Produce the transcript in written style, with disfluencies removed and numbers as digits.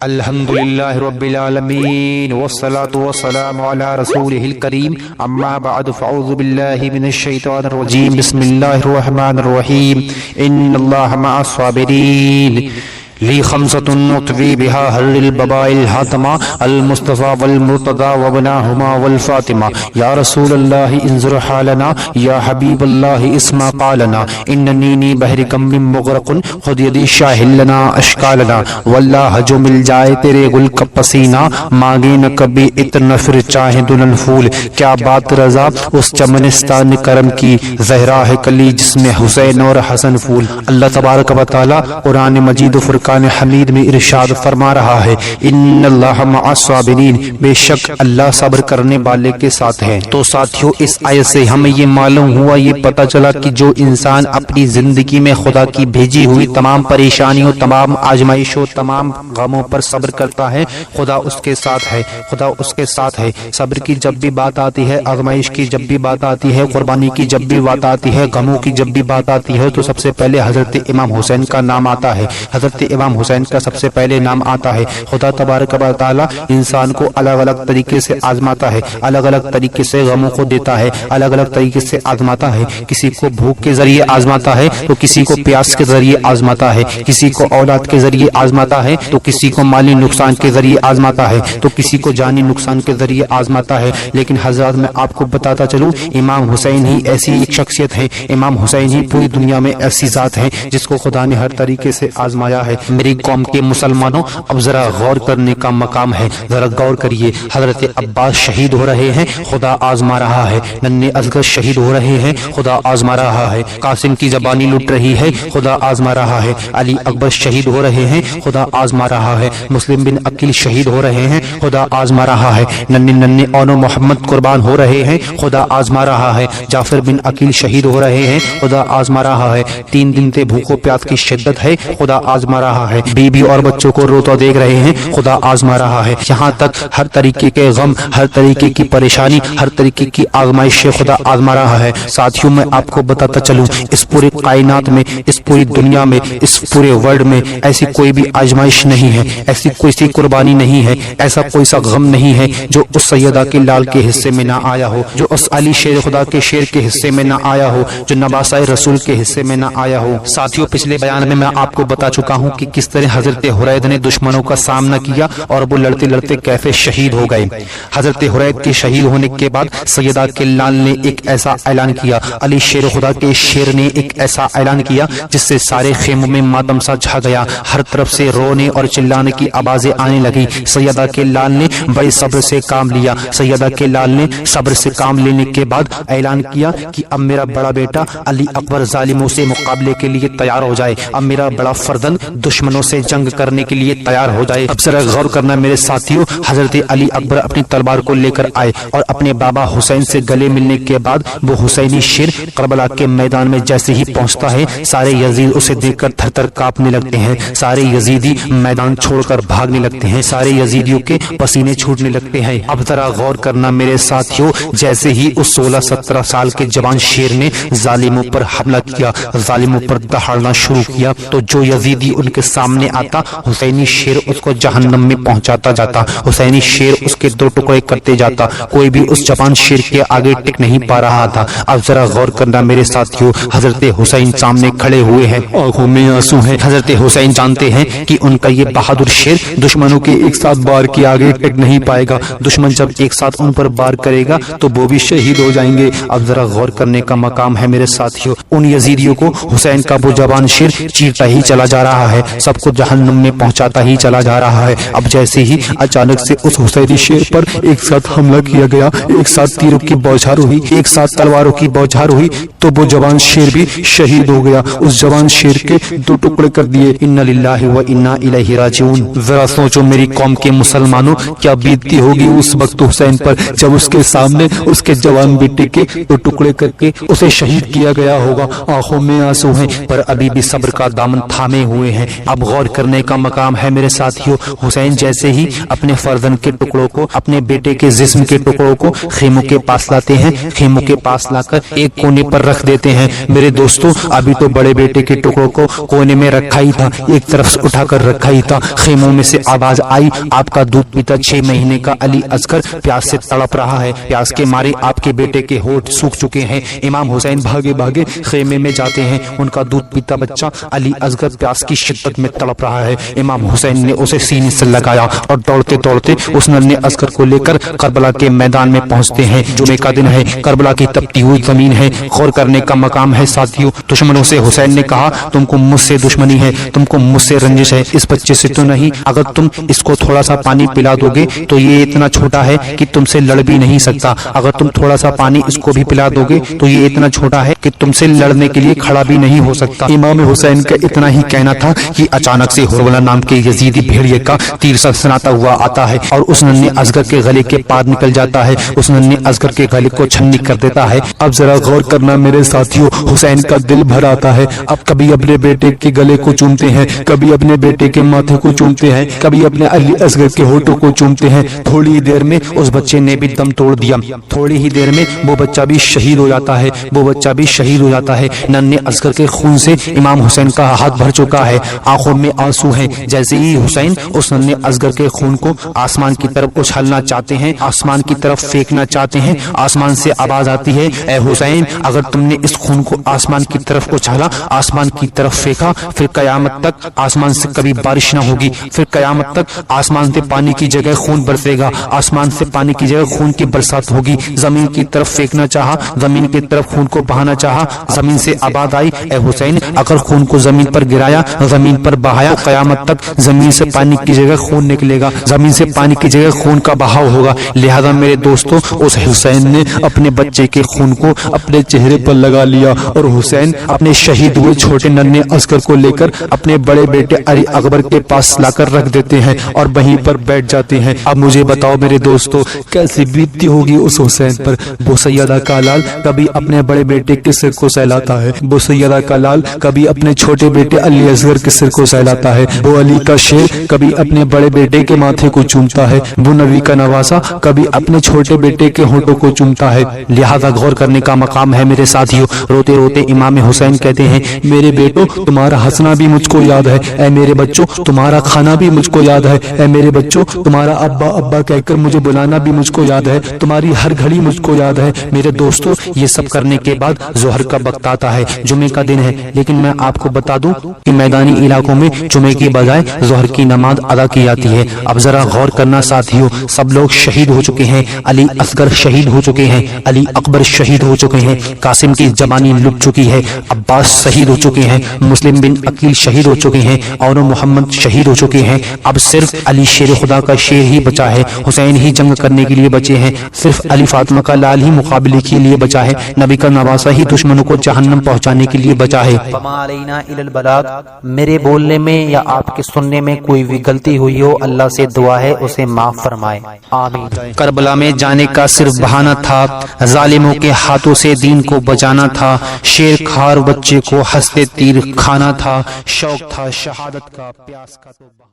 الحمدللہ رب العالمین والصلاة والسلام علی رسولہ الکریم اما بعد فاعوذ باللہ من الشیطان الرجیم بسم اللہ الرحمن الرحیم ان اللہ مع الصابرین لی خمسۃ نطوی بها حر البباء الحاتمہ المصطفى والمرتضى وابناهما والفاطمہ یا رسول اللہ انظر حالنا یا حبیب اللہ اسمع قالنا اننی بحر کم مغرق خود یدی شاہل لنا اشکالنا واللہ جو مل جائے تیرے گل کا پسینہ مانگے نہ کبھی اتنا پھر چاہے دلہن پھول کیا بات رضا اس چمنستان کرم کی زہرا ہے کلی جس میں حسین اور حسن پھول۔ اللہ تبارک و تعالی قرآن مجید و فرقان حمید میں ارشاد فرما رہا ہے ان اللہ مع الصابرین، بے شک اللہ صبر کرنے والے کے ساتھ ہے۔ تو ساتھیو اس آیت سے ہمیں یہ معلوم ہوا، یہ پتہ چلا کہ جو انسان اپنی زندگی میں خدا کی بھیجی ہوئی تمام پریشانیوں، تمام آزمائشوں، تمام غموں پر صبر کرتا ہے، خدا اس کے ساتھ ہے، خدا اس کے ساتھ ہے۔ صبر کی جب بھی بات آتی ہے، آزمائش کی جب بھی بات آتی ہے، قربانی کی جب بھی بات آتی ہے، غموں کی جب بھی بات آتی ہے، تو سب سے پہلے حضرت امام حسین کا نام آتا ہے، حضرت امام حسین کا سب سے پہلے نام آتا ہے۔ خدا تبارک و تعالی انسان کو الگ الگ طریقے سے آزماتا ہے، الگ الگ طریقے سے غموں کو دیتا ہے، الگ الگ طریقے سے آزماتا ہے۔ کسی کو بھوک کے ذریعے آزماتا ہے تو کسی کو پیاس کے ذریعے آزماتا ہے، کسی کو اولاد کے ذریعے آزماتا ہے تو کسی کو مالی نقصان کے ذریعے آزماتا ہے تو کسی کو جانی نقصان کے ذریعے آزماتا ہے۔ لیکن حضرات میں آپ کو بتاتا چلوں، امام حسین ہی ایسی ایک شخصیت ہے، امام حسین ہی پوری دنیا میں ایسی ذات ہے جس کو خدا نے ہر طریقے سے آزمایا ہے۔ میری قوم کے مسلمانوں، اب ذرا غور کرنے کا مقام ہے، ذرا غور کریے۔ حضرت عباس شہید ہو رہے ہیں، خدا آزما رہا ہے۔ ننھے اصغر شہید ہو رہے ہیں، خدا آزما رہا ہے۔ قاسم کی زبانی لٹ رہی ہے، خدا آزما رہا ہے۔ علی اکبر شہید ہو رہے ہیں، خدا آزما رہا ہے۔ مسلم بن عقیل شہید ہو رہے ہیں، خدا آزما رہا ہے۔ ننھے اونو محمد قربان ہو رہے ہیں، خدا آزما رہا ہے۔ جعفر بن عقیل شہید ہو رہے ہیں، خدا آزما رہا ہے۔ 3 دن سے بھوک و پیاس کی شدت ہے، خدا آزما رہا ہے۔ بیوی اور بچوں کو روتا دیکھ رہے ہیں، خدا آزما رہا ہے۔ یہاں تک ہر طریقے کے غم، ہر طریقے کی پریشانی، ہر طریقے کی آزمائش سے خدا آزما رہا ہے۔ ساتھیوں میں آپ کو بتاتا چلوں، اس پورے کائنات میں، اس پوری دنیا میں، اس پورے ورلڈ میں ایسی کوئی بھی آزمائش نہیں ہے، ایسی کوئی سی قربانی نہیں ہے، ایسا کوئی سا غم نہیں ہے جو اس سیدہ کے لال کے حصے میں نہ آیا ہو، جو اس علی شیر خدا کے شیر کے حصے میں نہ آیا ہو، جو نواسۂ رسول کے حصے میں نہ آیا ہو۔ ساتھیوں پچھلے بیان میں آپ کو بتا چکا ہوں کہ کس طرح حضرت حرید نے دشمنوں کا سامنا کیا اور وہ لڑتے لڑتے کیسے شہید ہو گئے۔ حضرت حرید کے شہید ہونے کے بعد سیدہ کے لال نے ایک ایسا اعلان کیا، علی شیر خدا کے شیر نے ایک ایسا اعلان کیا جس سے سارے خیموں میں ماتم سا چھا گیا، ہر طرف سے رونے اور چلانے کی آوازیں آنے لگی۔ سیدہ کے لال نے بڑے صبر سے کام لیا، سیدہ کے لال نے صبر سے کام لینے کے بعد اعلان کیا کہ اب میرا بڑا بیٹا علی اکبر ظالموں سے مقابلے کے لیے تیار ہو جائے، اب میرا بڑا فرزند دشمنوں سے جنگ کرنے کے لیے تیار ہو جائے۔ اب ذرا غور کرنا میرے ساتھیوں، حضرت علی اکبر اپنی تلوار کو لے کر آئے اور اپنے بابا حسین سے گلے ملنے کے بعد وہ حسینی شیر کربلا کے میدان میں جیسے ہی پہنچتا ہے، سارے یزید اسے دیکھ کر تھر تھر کانپنے لگتے ہیں، سارے یزیدی میدان چھوڑ کر بھاگنے لگتے ہیں، سارے یزیدیوں کے پسینے چھوٹنے لگتے ہیں۔ اب ذرا غور کرنا میرے ساتھیوں، جیسے ہی اس 16-17 سال کے جوان شیر نے ظالموں پر حملہ کیا، ظالموں پر دہاڑنا شروع کیا، تو جو یزیدی ان کے سامنے آتا، حسینی شیر اس کو جہنم میں پہنچاتا جاتا، حسینی شیر اس کے 2 ٹکڑے کرتے جاتا، کوئی بھی اس جوان شیر کے آگے ٹک نہیں پا رہا تھا۔ اب ذرا غور کرنا میرے ساتھیوں، حضرت حسین سامنے کھڑے ہوئے ہیں، آنکھوں میں آنسو ہیں۔ حضرت حسین جانتے ہیں کہ ان کا یہ بہادر شیر دشمنوں کے ایک ساتھ بار کے آگے ٹک نہیں پائے گا، دشمن جب ایک ساتھ ان پر بار کرے گا تو وہ بھی شہید ہو جائیں گے۔ اب ذرا غور کرنے کا مقام ہے میرے ساتھیوں، ان یزیدیوں کو حسین کا وہ جوان شیر چیرتا ہی چلا جا رہا ہے، سب کو جہنم میں پہنچاتا ہی چلا جا رہا ہے۔ اب جیسے ہی اچانک سے اس حسینی شیر پر ایک ساتھ حملہ کیا گیا، ایک ساتھ تیروں کی بوچھار ہوئی، ایک ساتھ تلواروں کی بوچھار ہوئی، تو وہ جوان شیر بھی شہید ہو گیا۔ اس جوان شیر کے 2 ٹکڑے کر دیے۔ انا للہ و انا الیہ راجعون۔ ذرا سوچو میری قوم کے مسلمانوں، کیا بیتتی ہوگی اس وقت حسین پر جب اس کے سامنے اس کے جوان بیٹے کے 2 ٹکڑے کر کے اسے شہید کیا گیا ہوگا۔ آنکھوں میں آنسو ہیں، پر ابھی بھی صبر کا دامن تھامے ہوئے ہیں، اب غور کرنے کا مقام ہے میرے ساتھیوں، حسین جیسے ہی اپنے فرزند کے ٹکڑوں کو، اپنے بیٹے کے جسم کے ٹکڑوں کو خیموں کے پاس لاتے ہیں، خیموں کے پاس لا کر ایک کونے پر رکھ دیتے ہیں۔ میرے دوستو، ابھی تو بڑے بیٹے کے ٹکڑوں کو کونے میں رکھا ہی تھا، ایک طرف سے اٹھا کر رکھا ہی تھا، خیموں میں سے آواز آئی، آپ کا دودھ پیتا 6 مہینے کا علی اصغر پیاس سے تڑپ رہا ہے، پیاس کے مارے آپ کے بیٹے کے ہونٹ سوکھ چکے ہیں۔ امام حسین بھاگے بھاگے خیمے میں جاتے ہیں، ان کا دودھ پیتا بچہ علی اصغر پیاس کی شدت میں تڑپ رہا ہے۔ امام حسین نے اسے سینے سے لگایا اور دوڑتے دوڑتے اس ننھے اصغر کو لے کر کربلا کے میدان میں پہنچتے ہیں۔ جمعے کا دن ہے، کربلا کی تپتی ہوئی زمین ہے، غور کرنے کا مقام ہے ساتھیوں۔ دشمنوں سے حسین نے کہا، تم کو مجھ سے دشمنی ہے، تم کو مجھ سے رنجش ہے، اس بچے سے تو نہیں، اگر تم اس کو تھوڑا سا پانی پلا دو گے تو یہ اتنا چھوٹا ہے کہ تم سے لڑ بھی نہیں سکتا، اگر تم تھوڑا سا پانی اس کو بھی پلا دو گے تو یہ اتنا چھوٹا ہے کہ تم سے لڑنے کے لیے کھڑا بھی نہیں ہو سکتا۔ امام حسین کا اتنا ہی کہنا تھا کہ اچانک سے حرملہ نام کے یزیدی بھیڑیے کا تیر سنسناتا ہوا آتا ہے اور اس ننھے اصغر کے گلے کے پار نکل جاتا ہے، اس ننھے اصغر کے گلے کو چھلنی کر دیتا ہے۔ اب ذرا غور کرنا میرے ساتھیوں، حسین کا دل بھر آتا ہے، اب کبھی اپنے بیٹے کے گلے کو چومتے ہیں، کبھی اپنے بیٹے کے ماتھے کو چومتے ہیں، کبھی اپنے علی اصغر کے ہونٹوں کو چومتے ہیں۔ تھوڑی ہی دیر میں اس بچے نے بھی دم توڑ دیا، تھوڑی ہی دیر میں وہ بچہ بھی شہید ہو جاتا ہے، وہ بچہ بھی شہید ہو جاتا ہے۔ ننھے اصغر کے خون سے امام حسین کا ہاتھ بھر چکا ہے، آنکھوں میں آنسو ہیں۔ جیسے ہی حسین اس ننھے اصغر کے خون کو آسمان کی طرف اچھالنا چاہتے ہیں، آسمان کی طرف پھینکنا چاہتے ہیں، آسمان سے آواز آتی ہے، اے حسین، اگر تم نے اس خون کو آسمان کی طرف اچھالا، آسمان کی طرف پھینکا، پھر قیامت تک آسمان سے کبھی بارش نہ ہوگی، پھر قیامت تک آسمان سے پانی کی جگہ خون برسے گا، آسمان سے پانی کی جگہ خون کی برسات ہوگی۔ زمین کی طرف پھینکنا چاہا، زمین کی طرف خون کو بہانا چاہا، زمین سے آواز آئی، اے حسین، اگر خون کو زمین پر گرایا، زمین پر بہایا، قیامت تک زمین سے پانی کی جگہ خون نکلے گا، زمین سے پانی کی جگہ خون کا بہاؤ ہوگا۔ لہذا میرے دوستو، اس حسین نے اپنے بچے کے خون کو اپنے چہرے پر لگا لیا اور حسین اپنے شہید ہوئے چھوٹے ننھے اصغر کو لے کر اپنے بڑے بیٹے علی اکبر کے پاس لا کر رکھ دیتے ہیں اور وہیں پر بیٹھ جاتے ہیں۔ اب مجھے بتاؤ میرے دوستو، کیسی بیتتی ہوگی اس حسین پر۔ وہ سیدہ کا لال کبھی اپنے بڑے بیٹے کے سر کو سہلاتا ہے، وہ سیدہ کا لال کبھی اپنے چھوٹے بیٹے علی اصغر کے سر کو سہلاتا ہے، وہ علی کا شیر کبھی اپنے بڑے بیٹے کے ماتھے کو چومتا ہے، وہ نبی کا نواسا کبھی اپنے چھوٹے بیٹے کے ہونٹوں کو چومتا ہے۔ لہذا غور کرنے کا مقام ہے میرے ساتھیوں۔ روتے روتے امام حسین کہتے ہیں، میرے بیٹو، تمہارا ہنسنا بھی مجھ کو یاد ہے، اے میرے بچوں، تمہارا کھانا بھی مجھ کو یاد ہے، اے میرے بچوں، تمہارا ابا ابا کہہ کر مجھے بلانا بھی مجھ کو یاد ہے، تمہاری ہر گھڑی مجھ کو یاد ہے۔ میرے دوستو، یہ سب کرنے کے بعد ظہر کا وقت آتا ہے، جمعے کا دن ہے، لیکن میں آپ کو بتا دوں کہ میدانی علاقوں میں جمعے کی بجائے ظہر کی نماز ادا کی جاتی ہے۔ اب ذرا غور کرنا ساتھیوں، سب لوگ شہید ہو چکے ہیں، علی اصغر شہید ہو چکے ہیں، علی اکبر شہید ہو چکے ہیں، قاسم کی جوانی لٹ چکی ہے، عباس شہید ہو چکے ہیں، مسلم بن عقیل شہید ہو چکے ہیں، اور محمد شہید ہو چکے ہیں۔ اب صرف علی شیر خدا کا شیر ہی بچا ہے، حسین ہی جنگ کرنے کے لیے بچے ہیں، صرف علی فاطمہ کا لال ہی مقابلے کے لیے بچا ہے، نبی کا نواسا ہی دشمنوں کو جہنم پہنچانے کے لیے بچا ہے۔ وما علینا الا البلاغ، میرے بولنے میں یا آپ کے سننے میں کوئی بھی غلطی ہوئی ہو، اللہ سے دعا ہے اسے معاف فرمائے، آمین۔ کربلا میں جانے کا صرف بہانہ تھا، ظالموں کے ہاتھوں سے دین کو بچانا تھا، شیر کھار بچے کو ہنستے تیر کھانا تھا، شوق تھا شہادت کا، پیاس کا تو